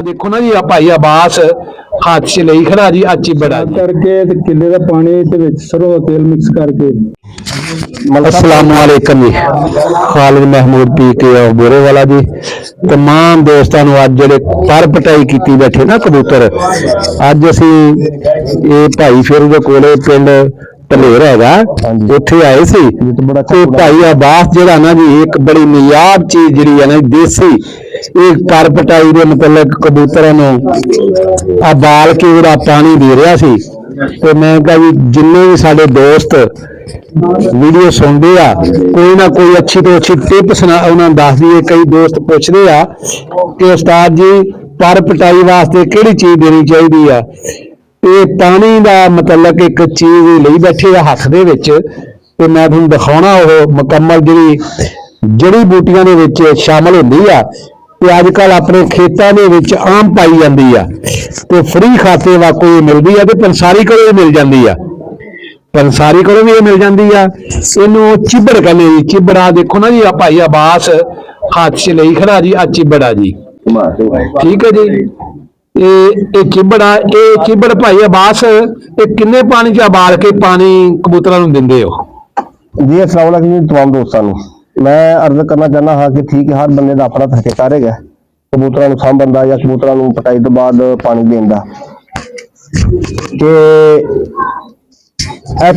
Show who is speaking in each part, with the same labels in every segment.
Speaker 1: देखो ना जी भाई अब्बास हाथ से ले खड़ा जी अच्छी बड़ा
Speaker 2: करके ते किले का पानी ते विच सरों दा तेल मिक्स करके।
Speaker 1: अस्सलाम वालेकुम जी खालिद महमूद पी के बोरे वाला जी तमाम दोस्तों अज जेडे पर पटाई की बैठे ना कबूतर अज असी ये भाई फिर दे कोले पिंड ढलेर हैगा उत्थे आए सी ते भाई अब्बास जेड़ा ना जी एक बड़ी नायाब चीज जिहड़ी है ना देसी एक पर पटाई दे मतलब कबूतरां नूं आ बाल के जेड़ा पानी दे रहा सी ते मैं कहा जी जिन्ने भी साडे दोस्त वीडियो सुनते आ कोई ना कोई अच्छी तो अच्छी टिप सुना उन्होंने दस दिए। कई दोस्त पूछते आ कि उस्ताद जी पर पटाई वास्ते किहड़ी चीज देनी चाहिए आ ते पानी का मतलब एक चीज लई बैठे आ हथ दे विच ते मैं तुहानूं दिखाउणा ओह मुकम्मल जिहड़ी जड़ी बूटियां दे विच शामिल हुंदी आ ते अजकल अपने खेतां दे विच आम पाई जांदी आ ते फ्री खाते वाकई मिलदी आ ते पंसारी कोलों मिल जांदी आ पंसारी को भी मिल जाती है। इनू चिबड़ कहने जी चिबड़ा देखो ना जी भाई अब्बास हाथ से ले खड़ा जी चिबड़ा जी ठीक है जी ये चिबड़ भाई अब्बास किन्ने पानी च उबाल के पानी कबूतरां नूं दिंदे हो
Speaker 3: जी। अस्सलाम वालेकुम जी तमाम दोस्तों मैं अर्ज करना चाहना हाँ कि ठीक है हर बंदे का अपना तरीका है कबूतरां नूं साਂਭਣ ਦਾ ਜਾਂ कबूतरां नूं पटाई तो बाद पानी देण दा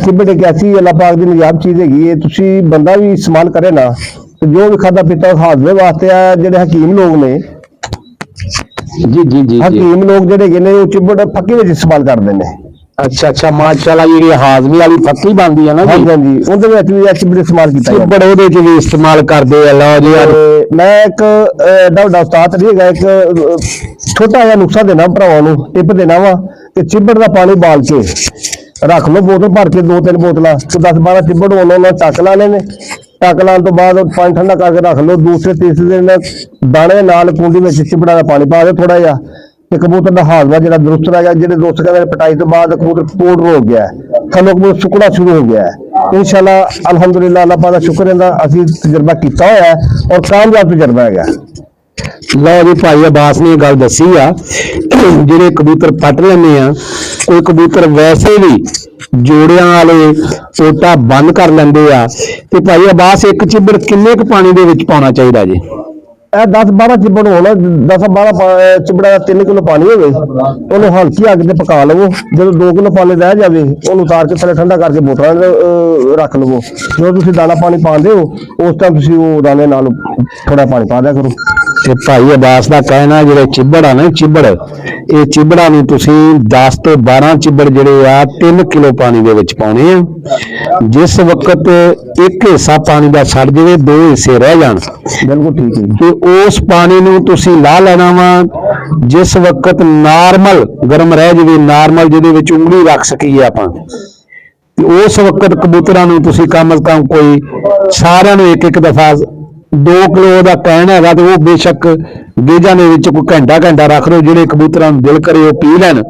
Speaker 3: चिबड़ एक ऐसी अल्लाह पाक की नायाब चीज है तुसी बंदा भी इस्तेमाल करे ना तो जो भी खादा पीता हाजमे वास्ते है। जेडे हकीम लोग ने
Speaker 1: जी जी जी
Speaker 3: हकीम लोग जेडे ने चिबड़ फक्की विच इस्तेमाल करते हैं।
Speaker 1: अच्छा अच्छा माशाअल्लाह जी हाजमे वाली फक्की बनती है ना
Speaker 3: हाँ जी उहदे विच भी चिबड़ इस्तेमाल कीता
Speaker 1: चिबड़ ओहदे च भी इस्तेमाल करदे आ। लो जी
Speaker 3: मैं एक एडा वड्डा उस्ताद नहीं है एक छोटा जिहा नुस्खा देना भरावां नूं टिप देना वा कि चिबड़ दा पानी उबाल के रख लो बोतल भर के 2-3 बोतल तो 10-12 चिबड़ उन्होंने टक लाने ने टक लाने तो बाद पानी ठंडा करके रख लो। दूसरे तीसरे दिन दाने नाल कुंडी में चिबड़ा का पानी पा दो थोड़ा जिहा ते कबूतर का हाजमा जो दुरुस्त रह गया। जेडे दोस्त कहते पटाई तो बाद कबूतर पाउडर हो गया है थल्लों कबूतर सुकना शुरू हो गया है। इंशाअल्लाह अल्हम्दुलिल्लाह अल्लाह पाक दा शुक्र है असीं तजर्बा किया होया है और कामयाब तजर्बा है।
Speaker 1: लो जी भाई अब्बास ने गल दसी आ जिहड़े कबूतर पट लैंदे आ कोई कबूतर वैसे भी जोड़ियां वाले ओटा बंद कर लेंदे आ ते भाई अब्बास एक चिबड़ किन्ने क पानी दे विच पाउणा चाहीदा जी
Speaker 3: 10-12 चिबड़ होना 10-12 चिबड़ा 3 किलो पानी हो उन्होंने हल्की अग से पका लवो जो 2 किलो पानी रह जाए उन्होंने उतार के थले ठंडा करके बोतल रख लवो जो तुम दाना पानी पाते हो उस टाइम तुम दाने नाल थोड़ा पानी पा दिया करो।
Speaker 1: ते भाई अब्बास का कहना जो चिबड़ आ ना चिबड़ ये चिबड़ा नूं तुसीं 10 तो 12 चिबड़ जिहड़े आ 3 किलो पानी दे विच पाउणे आ। जिस वक्त एक हिस्सा पानी का सड़ जाए 2 हिस्से रह जाण
Speaker 3: बिल्कुल ठीक है
Speaker 1: उस पानी नूं तुसीं ला लेना वा। जिस वक्त नार्मल गर्म रह जाए नार्मल जिहदे विच उंगली रख सकीए आपां उस वक्त कबूतरां नूं तुसीं कम अज कम कोई सारिਆਂ ਨੂੰ एक दफा 2 किलो का कहना है तो वह बेशक गेजा ने कोई घंटा रख लो जिहड़े कबूतरां नूं दिल करे वो पी लैन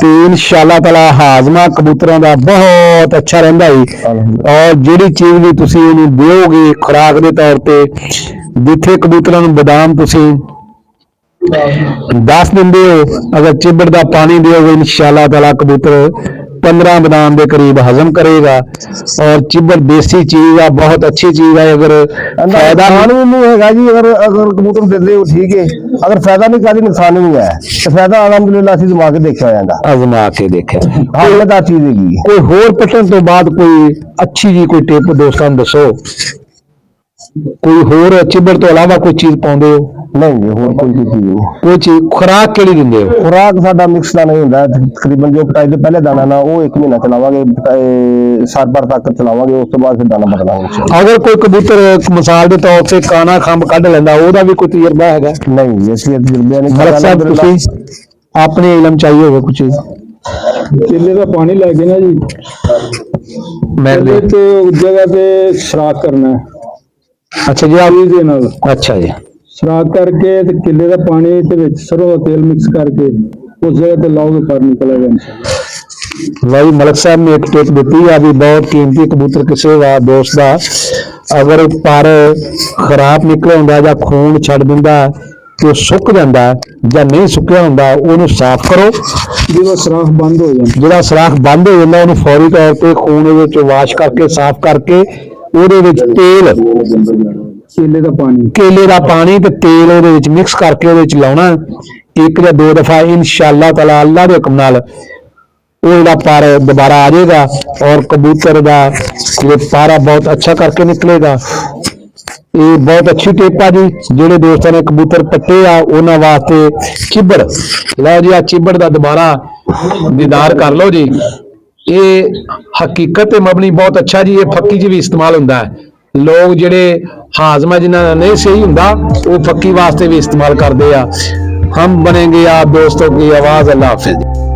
Speaker 1: तो इंशाअल्लाह ताला हाजमा कबूतरां दा बहुत अच्छा रहिंदा है। और जिहड़ी चीज भी तुसीं उहनूं दिओगे खुराक के तौर पर जिथे कबूतरां नूं बादाम तुसीं 10 दिंदे हो अगर चिबड़ दा पानी दिओगे इंशाअल्लाह ताला कबूतर 15 बादाम के करीब हजम करेगा। और चिबड़ देसी चीज है बहुत अच्छी चीज है। अगर फायदा
Speaker 3: है जी अगर कबूतर देते हो ठीक है अगर फायदा नहीं कभी नुकसान नहीं है तो फायदा अलहमदुलिल्लाह असीं जमा के देखा जाता
Speaker 1: आजमा के देखा
Speaker 3: मजेदार चीज है।
Speaker 1: कोई होर पटन तो बाद कोई अच्छी जी कोई टिप दोस्तों दसो कोई होर चिबड़ तो अलावा कोई चीज पाउंदे हो
Speaker 3: नहीं जी होर कोई चीज नहीं
Speaker 1: कोई चीज खुराक केड़ी दिंदे हो
Speaker 3: खुराक साडा मिक्स का नहीं होंदा तकरीबन जो पटाई तो पहले दाना ना वो 1 महीना चलावांगे साल भर तक चलावांगे उस तो बाद फिर दाना बदलांगे।
Speaker 1: अगर कोई कबूतर मिसाल के तौर पर काना खंभ कढ लैंदा ओदा भी कोई तजर्बा हैगा
Speaker 3: नहीं ऐसी तजर्बा नहीं
Speaker 1: मलिक साहब तुसीं अपने इलम चाहिए होगा कुछ
Speaker 2: किले का पानी लैके ना जी
Speaker 1: मैं
Speaker 2: तो जगह पे शराक करना है।
Speaker 1: अच्छा जी
Speaker 2: आप
Speaker 1: अच्छा जी
Speaker 2: शराक करके ते किले का पानी ते विच सरों दा तेल मिक्स करके उस जगह पे लाओगे पर निकलेगा।
Speaker 1: भाई मलिक साहब ने एक टिप दी है अभी बहुत कीमती कबूतर किसी का दोस्त का अगर पर खराब निकले होंगे या खून छड़ दिंदा ਕਿ ਉਹ ਸੁੱਕ ਜਾਂਦਾ ਹੈ ਜਾਂ ਨਹੀਂ ਸੁੱਕਿਆ ਹੁੰਦਾ, ਉਹਨੂੰ ਸਾਫ਼ ਕਰੋ।
Speaker 2: ਜਦੋਂ ਸਰਾਖ ਬੰਦ ਹੋ ਜਾਂਦਾ,
Speaker 1: ਜਿਹੜਾ ਸਰਾਖ ਬੰਦ ਹੋ ਜਾਂਦਾ ਉਹਨੂੰ ਫੌਰੀ ਤੌਰ ਤੇ ਖੂਨ ਦੇ ਵਿੱਚ ਵਾਸ਼ ਕਰਕੇ ਸਾਫ਼ ਕਰਕੇ ਉਹਦੇ ਵਿੱਚ ਤੇਲ,
Speaker 2: ਕੇਲੇ ਦਾ ਪਾਣੀ
Speaker 1: ਤੇ ਤੇਲ ਉਹਦੇ ਵਿੱਚ ਮਿਕਸ ਕਰਕੇ ਉਹਦੇ ਵਿੱਚ ਲਾਉਣਾ 1 ਜਾਂ 2 ਦਫਾ। ਇਨਸ਼ਾਅੱਲਾ ਤਾਲਾ ਅੱਲਾ ਦੇ ਹੁਕਮ ਨਾਲ ਉਹ ਜਿਹੜਾ ਪਰ ਦੁਬਾਰਾ ਆ ਜਾਏਗਾ ਔਰ ਕਬੂਤਰ ਦਾ ਪਾਰਾ ਬਹੁਤ ਅੱਛਾ ਕਰਕੇ ਨਿਕਲੇਗਾ। ਇਹ ਬਹੁਤ ਅੱਛੀ ਟਿਪ ਆ ਜੀ। ਜਿਹੜੇ ਦੋਸਤਾਂ ਨੇ ਕਬੂਤਰ ਪੱਟੇ ਆ ਉਹਨਾਂ ਵਾਸਤੇ ਚਿੱਬੜ, ਲਓ ਜੀ ਆ ਚਿੱਬੜ ਦਾ ਦੁਬਾਰਾ ਦੀਦਾਰ ਕਰ ਲਓ ਜੀ। ਇਹ ਹਕੀਕਤ ਤੇ ਮਬਨੀ ਬਹੁਤ ਅੱਛਾ ਜੀ। ਇਹ ਫੱਕੀ 'ਚ ਵੀ ਇਸਤੇਮਾਲ ਹੁੰਦਾ ਹੈ। ਲੋਕ ਜਿਹੜੇ ਹਾਜ਼ਮਾ ਜਿਨ੍ਹਾਂ ਦਾ ਨਹੀਂ ਸਹੀ ਹੁੰਦਾ ਉਹ ਫੱਕੀ ਵਾਸਤੇ ਵੀ ਇਸਤੇਮਾਲ ਕਰਦੇ ਆ। ਹਮ ਬਣेंगे आप दोस्तों की आवाज। अल्लाह हाफिज।